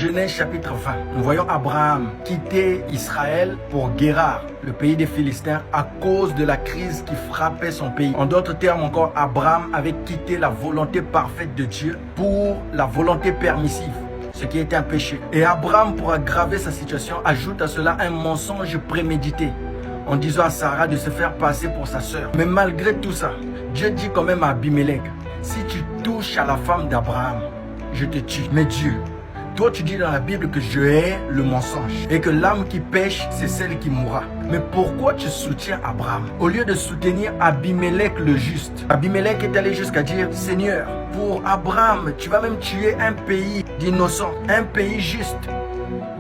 Genèse chapitre 20, nous voyons Abraham quitter Israël pour Guérar, le pays des Philistins, à cause de la crise qui frappait son pays. En d'autres termes encore, Abraham avait quitté la volonté parfaite de Dieu pour la volonté permissive, ce qui était un péché. Et Abraham, pour aggraver sa situation, ajoute à cela un mensonge prémédité, en disant à Sarah de se faire passer pour sa sœur. Mais malgré tout ça, Dieu dit quand même à Abimelech, si tu touches à la femme d'Abraham, je te tue. Mais Dieu, toi tu dis dans la Bible que je hais le mensonge et que l'âme qui pêche, c'est celle qui mourra. Mais pourquoi tu soutiens Abraham au lieu de soutenir Abimelech le juste? Abimelech est allé jusqu'à dire, Seigneur, pour Abraham, tu vas même tuer un pays d'innocents, un pays juste.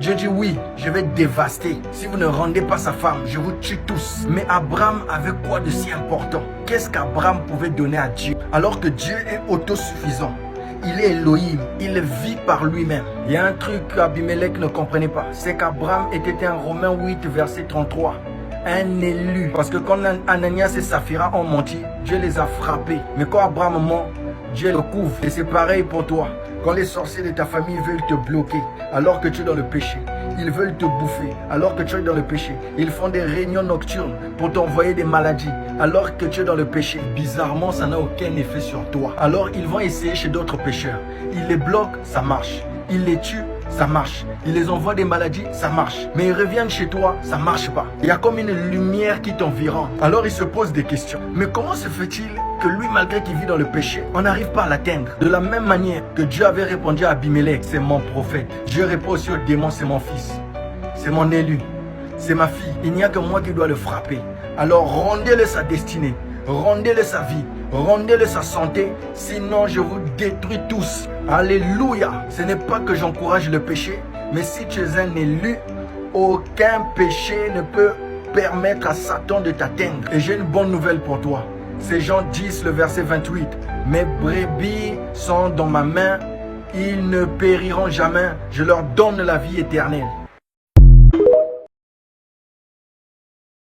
Dieu dit oui, je vais dévaster. Si vous ne rendez pas sa femme, je vous tue tous. Mais Abraham avait quoi de si important? Qu'est-ce qu'Abraham pouvait donner à Dieu? Alors que Dieu est autosuffisant. Il est Elohim, il vit par lui-même. Il y a un truc qu'Abimelech ne comprenait pas. C'est qu'Abraham était un Romains 8, verset 33. Un élu. Parce que quand Ananias et Saphira ont menti, Dieu les a frappés. Mais quand Abraham ment, Dieu le couvre. Et c'est pareil pour toi. Quand les sorciers de ta famille veulent te bloquer alors que tu es dans le péché, ils veulent te bouffer alors que tu es dans le péché, ils font des réunions nocturnes pour t'envoyer des maladies alors que tu es dans le péché, bizarrement ça n'a aucun effet sur toi. Alors ils vont essayer chez d'autres pécheurs, ils les bloquent, ça marche, ils les tuent, ça marche, ils les envoient des maladies, ça marche, mais ils reviennent chez toi, ça marche pas. Il y a comme une lumière qui t'environne. Alors ils se posent des questions, mais comment se fait-il que lui, malgré qu'il vit dans le péché, on n'arrive pas à l'atteindre? De la même manière que Dieu avait répondu à Abimelech, c'est mon prophète. Dieu répond aussi aux démons, c'est mon fils, c'est mon élu, c'est ma fille. Il n'y a que moi qui dois le frapper. Alors rendez-le sa destinée, rendez-le sa vie, rendez-le sa santé, sinon je vous détruis tous. Alléluia. Ce n'est pas que j'encourage le péché, mais si tu es un élu, aucun péché ne peut permettre à Satan de t'atteindre. Et j'ai une bonne nouvelle pour toi. C'est Jean 10, le verset 28. Mes brebis sont dans ma main, ils ne périront jamais, je leur donne la vie éternelle.